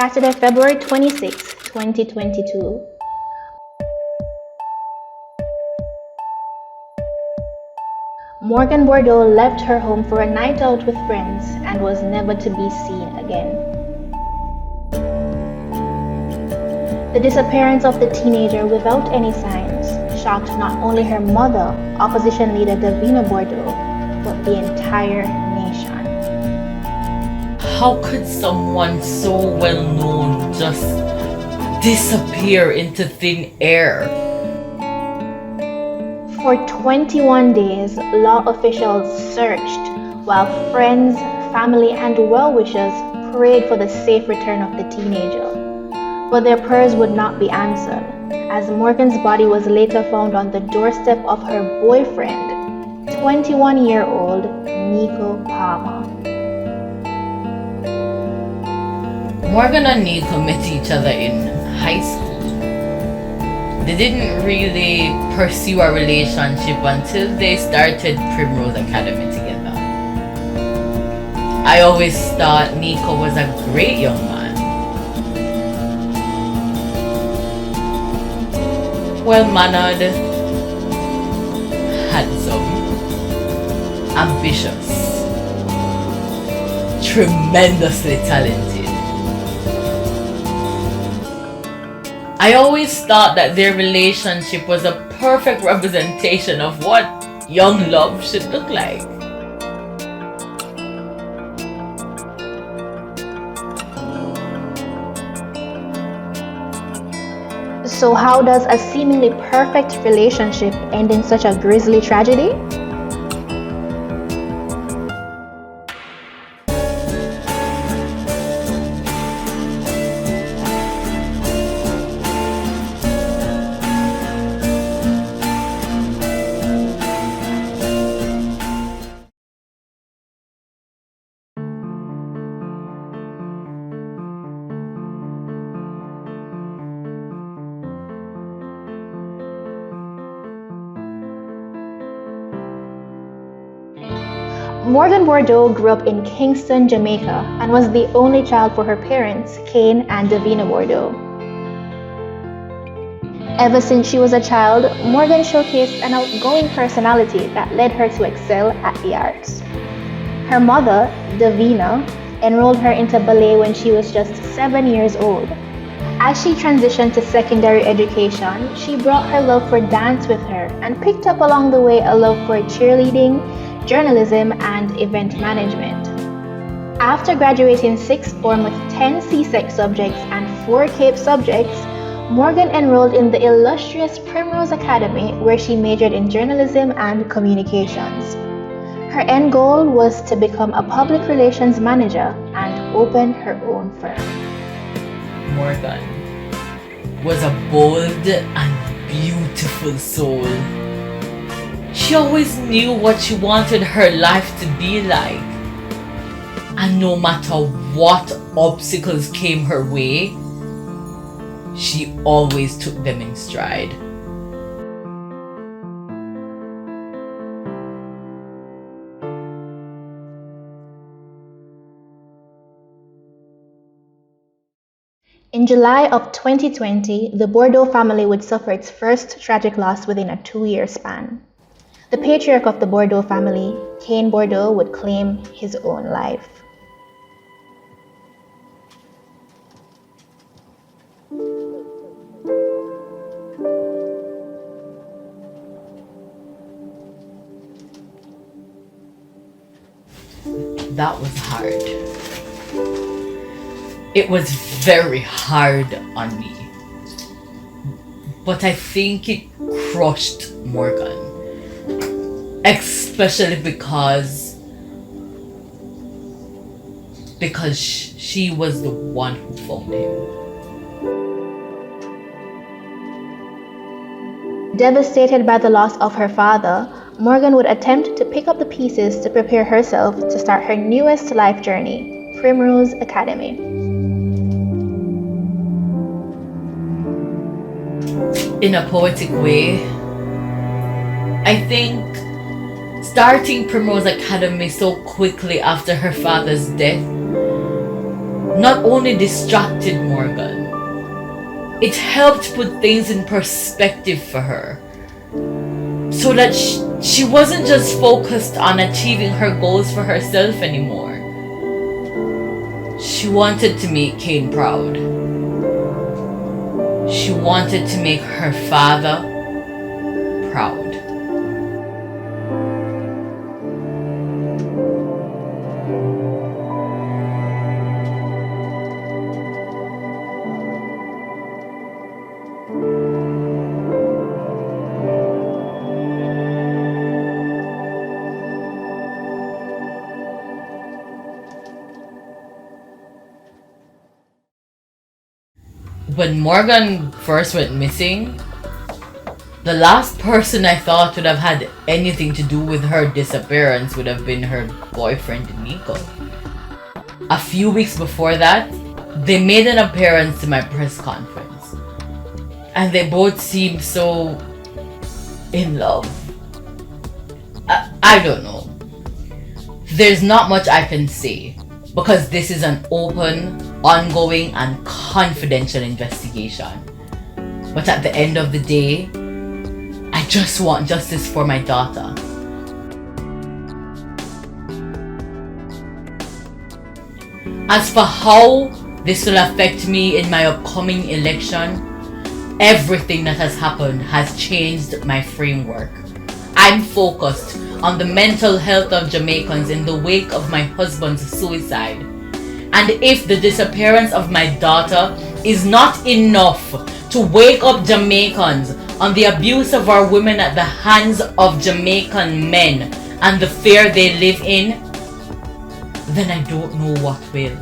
Saturday, February 26, 2022. Morgan Bordeaux left her home for a night out with friends and was never to be seen again. The disappearance of the teenager without any signs shocked not only her mother, opposition leader Davina Bordeaux, but the entire nation. How could someone so well known just disappear into thin air? For 21 days, law officials searched while friends, family, and well-wishers prayed for the safe return of the teenager. But their prayers would not be answered, as Morgan's body was later found on the doorstep of her boyfriend, 21-year-old Nico Palmer. Morgan and Nico met each other in high school. They didn't really pursue a relationship until they started Primrose Academy together. I always thought Nico was a great young man. Well-mannered, handsome, ambitious, tremendously talented. I always thought that their relationship was a perfect representation of what young love should look like. So how does a seemingly perfect relationship end in such a grisly tragedy? Morgan Bordeaux grew up in Kingston, Jamaica, and was the only child for her parents, Kane and Davina Bordeaux. Ever since she was a child, Morgan showcased an outgoing personality that led her to excel at the arts. Her mother, Davina, enrolled her into ballet when she was just 7 years old. As she transitioned to secondary education, she brought her love for dance with her and picked up along the way a love for cheerleading, journalism, and event management. After graduating sixth form with 10 CSEC subjects and 4 CAPE subjects, Morgan enrolled in the illustrious Primrose Academy, where she majored in journalism and communications. Her end goal was to become a public relations manager and open her own firm. Morgan was a bold and beautiful soul. She always knew what she wanted her life to be like. And no matter what obstacles came her way, she always took them in stride. In July of 2020, the Bordeaux family would suffer its first tragic loss within a 2-year span. The patriarch of the Bordeaux family, Kane Bordeaux, would claim his own life. That was hard. It was very hard on me. But I think it crushed Morgan. Especially because she was the one who found him. Devastated by the loss of her father, Morgan would attempt to pick up the pieces to prepare herself to start her newest life journey, Primrose Academy. In a poetic way, I think starting Primrose Academy so quickly after her father's death not only distracted Morgan, it helped put things in perspective for her. So that she wasn't just focused on achieving her goals for herself anymore. She wanted to make Kane proud. She wanted to make her father proud. When Morgan first went missing, the last person I thought would have had anything to do with her disappearance would have been her boyfriend Nico. A few weeks before that, they made an appearance to my press conference, and they both seemed so in love. I don't know. There's not much I can say because this is an open, ongoing and confidential investigation. But at the end of the day, I just want justice for my daughter. As for how this will affect me in my upcoming election, everything that has happened has changed my framework. I'm focused on the mental health of Jamaicans in the wake of my husband's suicide. And if the disappearance of my daughter is not enough to wake up Jamaicans on the abuse of our women at the hands of Jamaican men and the fear they live in, then I don't know what will.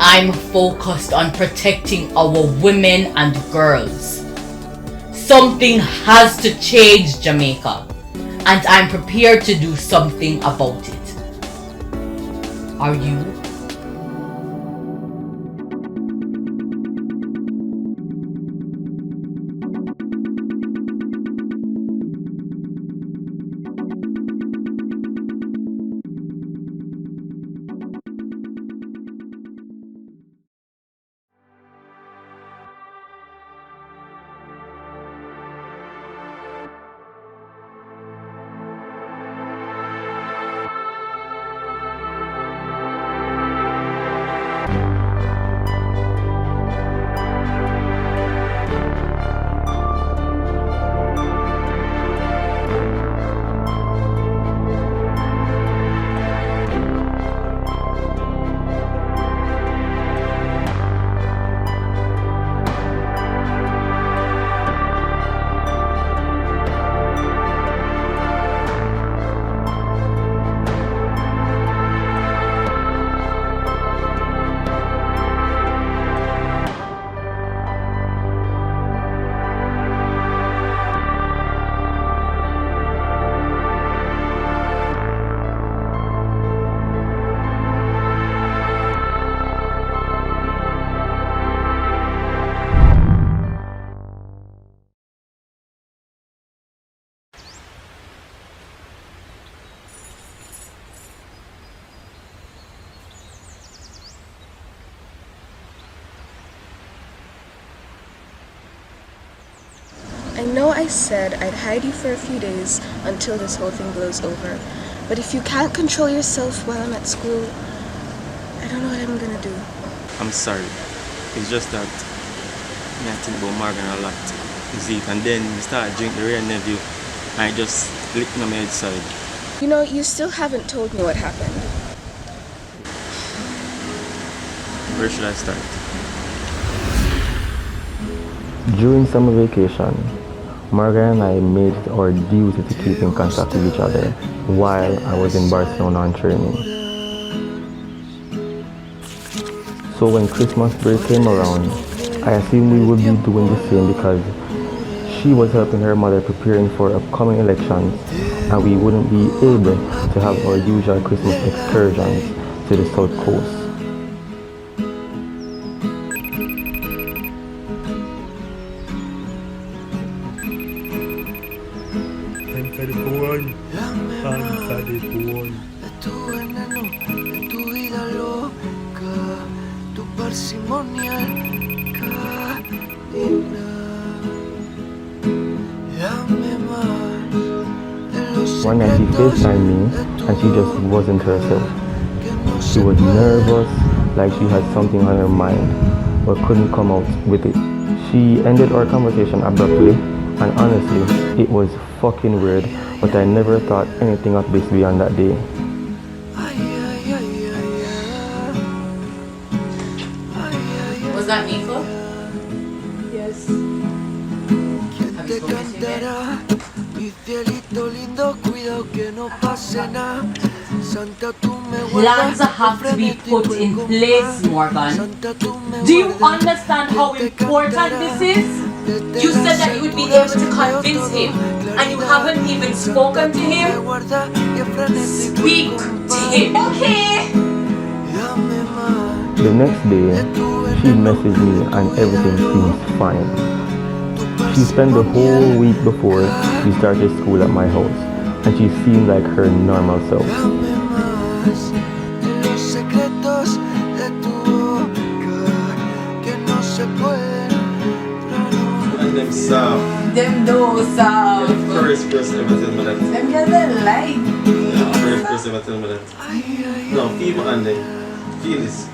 I'm focused on protecting our women and girls. Something has to change, Jamaica, and I'm prepared to do something about it. Are you? I know I said I'd hide you for a few days until this whole thing blows over, but if you can't control yourself while I'm at school, I don't know what I'm gonna do. I'm sorry. It's just that I think about Morgan a lot. You see, and then we start drinking the real nephew, and I just licked my head side. You know, you still haven't told me what happened. Where should I start? During summer vacation, Morgan and I made it our duty to keep in contact with each other while I was in Barcelona on training. So when Christmas break came around, I assumed we would be doing the same because she was helping her mother preparing for upcoming elections and we wouldn't be able to have our usual Christmas excursions to the South Coast. One night she FaceTimed me and she just wasn't herself. She was nervous, like she had something on her mind, but couldn't come out with it. She ended our conversation abruptly, and honestly, it was fucking weird, but I never thought anything of this beyond that day. Was that Nico? Yes. Have you spoken to him yet? Plans have to be put in place, Morgan. Do you understand how important this is? You said that you would be able to convince him, and you haven't even spoken to him. Speak to him, okay? The next day, she messaged me and everything seems fine. She spent the whole week before she started school at my house, and she seemed like her normal self. And them soft. Them those The first person ever tell me that. them girls they like. The first person ever tell me that. No, feel my hand there. Feel this.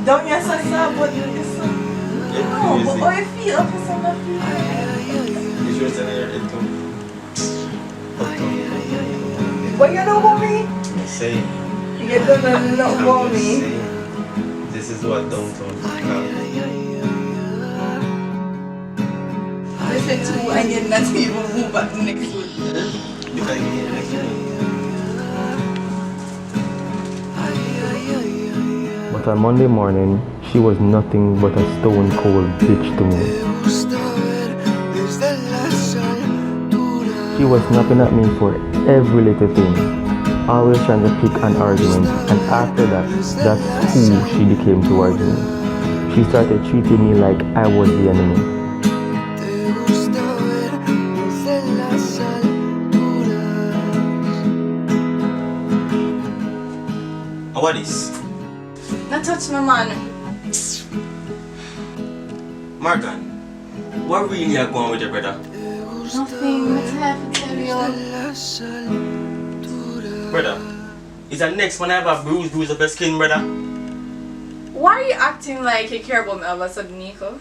Don't you say so, but you listen. Get No, crazy. but how you feel after some of you? You sure it's in your head too? But you know what me? I'm saying. You don't know about I'm me. saying. This is what downtown is called. I said two and you're not even move back next week. You can get next one. But on Monday morning, she was nothing but a stone cold bitch to me. She was snapping at me for every little thing, always trying to pick an argument, and after that, that's who she became towards me. She started treating me like I was the enemy. What is? Not touch my man. Morgan, what really are going with your brother? Nothing, what I have to tell you. Brother, is the next one I have a bruise up your skin, brother? Why are you acting like you care about me all of a sudden, Nico?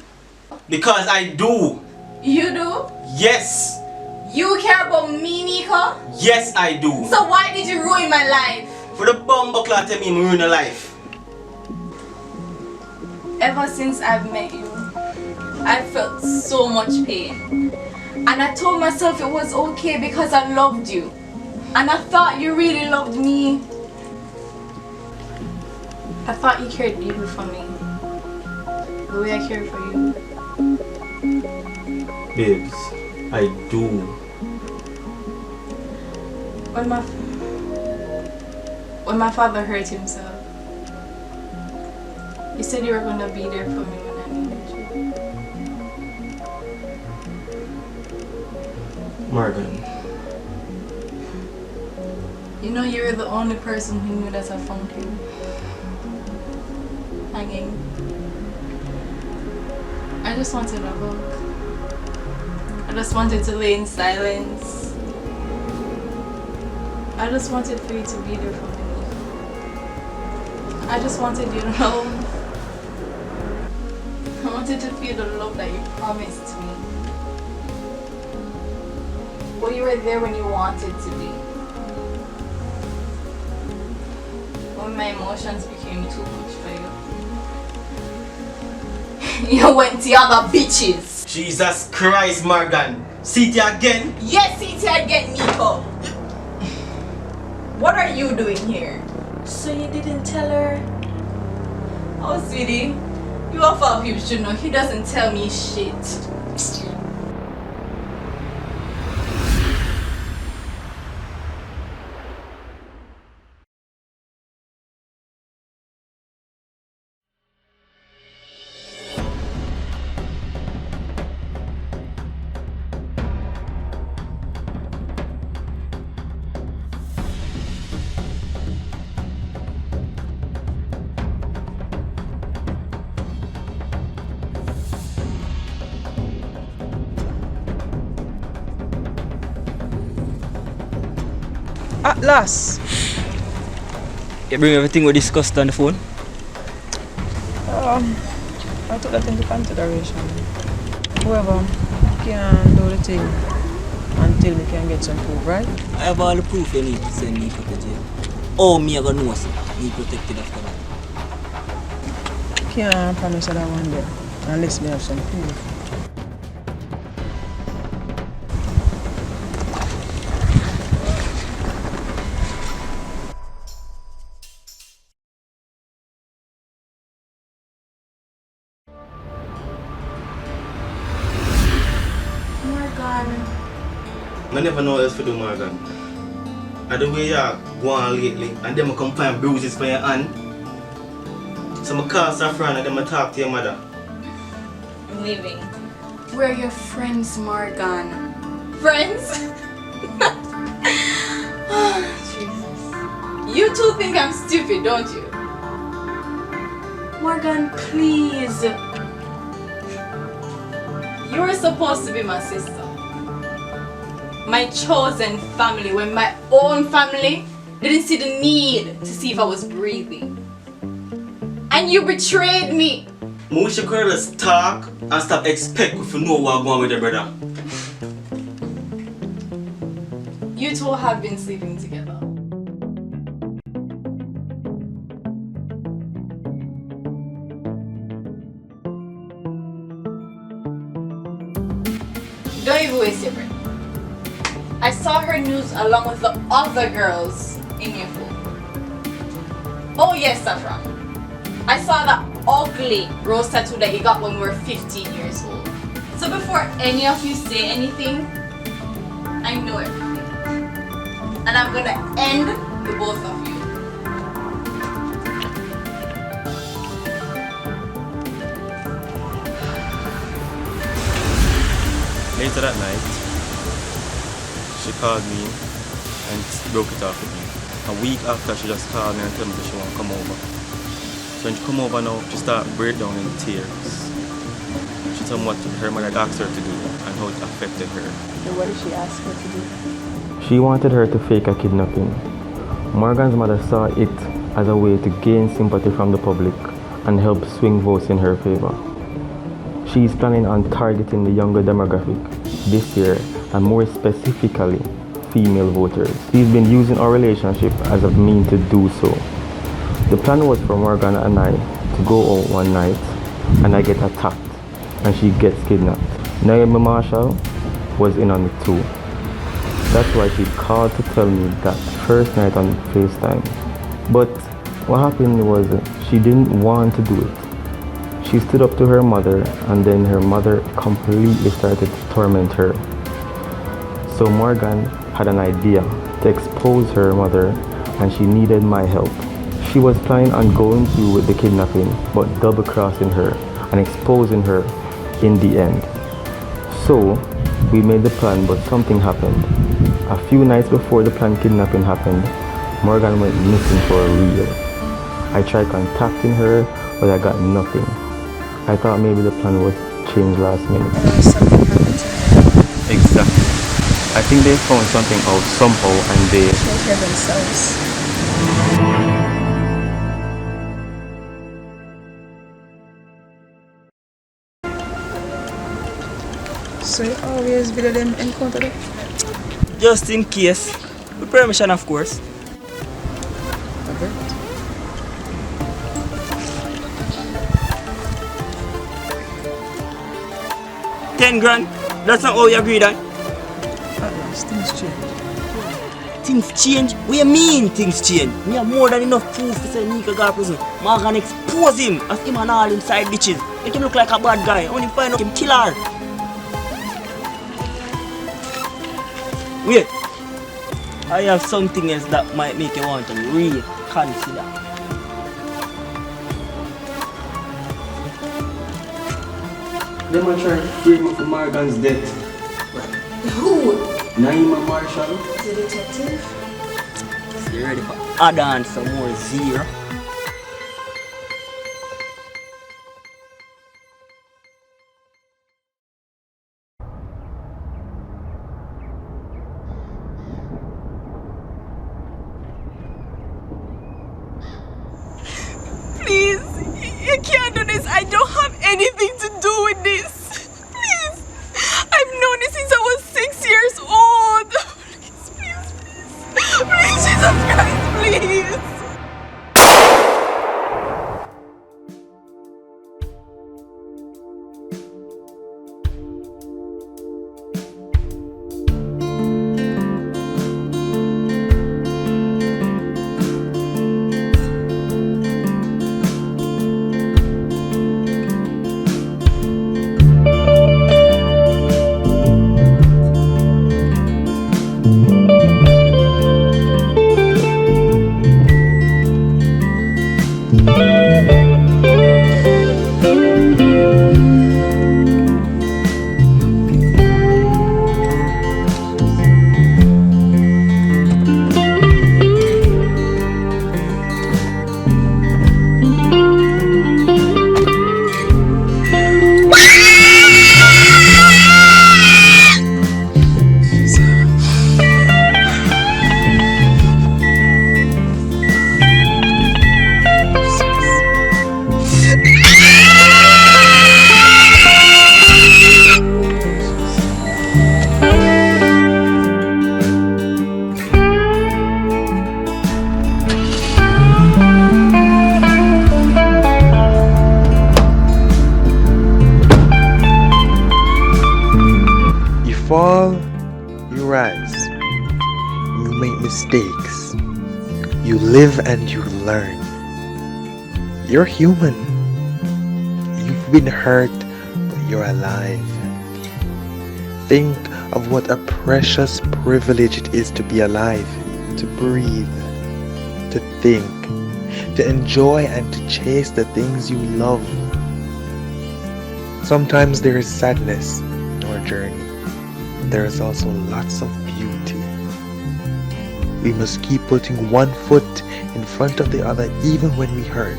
Because I do. You do? Yes. You care about me, Nico? Yes, I do. So why did you ruin my life? For the bumbuckler tell me ruin your life. Ever since I've met you, I felt so much pain. And I told myself it was okay because I loved you. And I thought you really loved me. I thought you cared deeply for me. The way I cared for you. Babes, I do. When my father hurt himself, you said you were going to be there for me when I needed you. Morgan. You know you were the only person who knew that I found you. Hanging. I just wanted a hug. I just wanted to lay in silence. I just wanted for you to be there for me. I just wanted you to know. I wanted to feel the love that you promised me. But you were there when you wanted to be. When my emotions became too much for you. You went to other bitches. Jesus Christ, Morgan. See it again? Yes, see it again, Nico. What are you doing here? So you didn't tell her? Oh, sweetie. You all thought you should know. He doesn't tell me shit. At last. You bring everything we discussed on the phone? I took that into consideration. However, can do the thing until we can get some proof, right? I have all the proof you need to send Nico to jail. Oh, me I gonna know so he protected after that. Can't promise that one day, unless we have some proof. I never know what else to do, Morgan. And the way you go on lately, and then I come find bruises for your hand. So I call Saffron and then I talk to your mother. I'm leaving. We're your friends, Morgan. Friends? Oh, Jesus. You two think I'm stupid, don't you? Morgan, please. You're supposed to be my sister. My chosen family, when my own family didn't see the need to see if I was breathing. And you betrayed me. I wish you could let's talk and stop expect if you know what's going on with your brother. You two have been sleeping together. Don't even waste your breath. I saw her news along with the other girls in your phone. Oh yes, Saffron. I saw that ugly rose tattoo that you got when we were 15 years old. So before any of you say anything, I know everything. And I'm gonna end the both of you. Later that night, she called me and broke it off with me. A week after, she just called me and told me that she won't come over. So when she come over now, she started break down in tears. She told me what her mother asked her to do and how it affected her. So what did she ask her to do? She wanted her to fake a kidnapping. Morgan's mother saw it as a way to gain sympathy from the public and help swing votes in her favor. She is planning on targeting the younger demographic this year, and more specifically, female voters. She's been using our relationship as a means to do so. The plan was for Morgan and I to go out one night, and I get attacked, and she gets kidnapped. Naima Marshall was in on it too. That's why she called to tell me that first night on FaceTime. But what happened was she didn't want to do it. She stood up to her mother, and then her mother completely started to torment her. So Morgan had an idea to expose her mother, and she needed my help. She was planning on going through with the kidnapping, but double-crossing her and exposing her in the end. So we made the plan, but something happened. A few nights before the planned kidnapping happened, Morgan went missing for real. I tried contacting her, but I got nothing. I thought maybe the plan was changed last minute. Something happened to her. Exactly. I think they found something out somehow and they Take care of themselves. So you always video them encounter them? Just in case. With permission, of course. Okay. $10,000. That's not how we agreed on. At last, things change. Things change? What do you mean things change? Me have more than enough proof to say Nico got prison. Morgan expose him as him and all inside bitches. Make him look like a bad guy. I want him find out him kill her. Wait. I have something else that might make you want to reconsider. They might try to free me from Morgan's death. Who? Naima Marshall. The detective? You ready for add on some more zero? fall, you rise. You make mistakes. You live and you learn. You're human. You've been hurt, but you're alive. Think of what a precious privilege it is to be alive, to breathe, to think, to enjoy and to chase the things you love. Sometimes there is sadness in our journey. There is also lots of beauty. We must keep putting one foot in front of the other even when we hurt,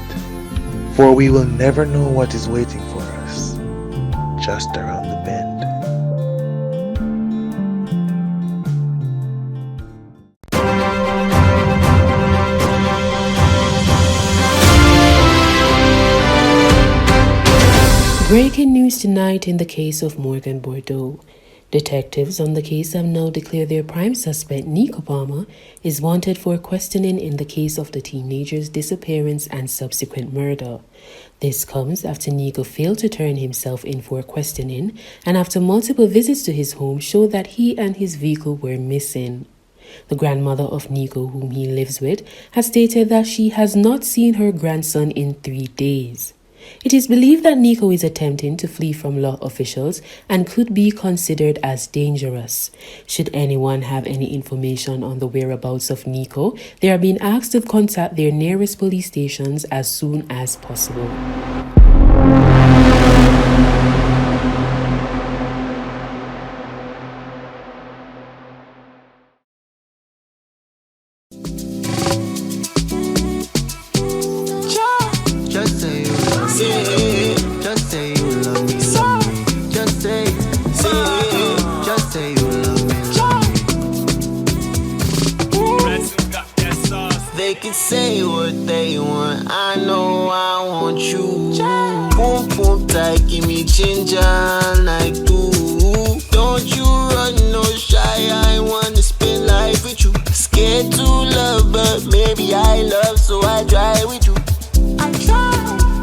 for we will never know what is waiting for us just around the bend. Breaking news tonight in the case of Morgan Bordeaux. Detectives on the case have now declared their prime suspect, Nico Palmer, is wanted for questioning in the case of the teenager's disappearance and subsequent murder. This comes after Nico failed to turn himself in for questioning and after multiple visits to his home showed that he and his vehicle were missing. The grandmother of Nico, whom he lives with, has stated that she has not seen her grandson in 3 days. It is believed that Nico is attempting to flee from law officials and could be considered as dangerous. Should anyone have any information on the whereabouts of Nico, they are being asked to contact their nearest police stations as soon as possible. They can say what they want, I know I want you. Boom boom tight, give me ginger like do. Don't you run no shy, I wanna spend life with you. Scared to love, but maybe I love, so I try with you. I try,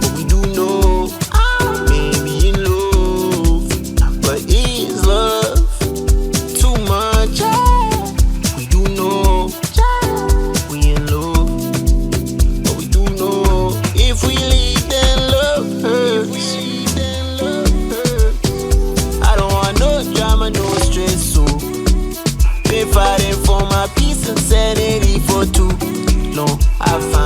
but we do know, maybe in love, but is love too much? We do know. If we leave, then love hurts. I don't want no drama, no stress, so been fighting for my peace and sanity for too long. I find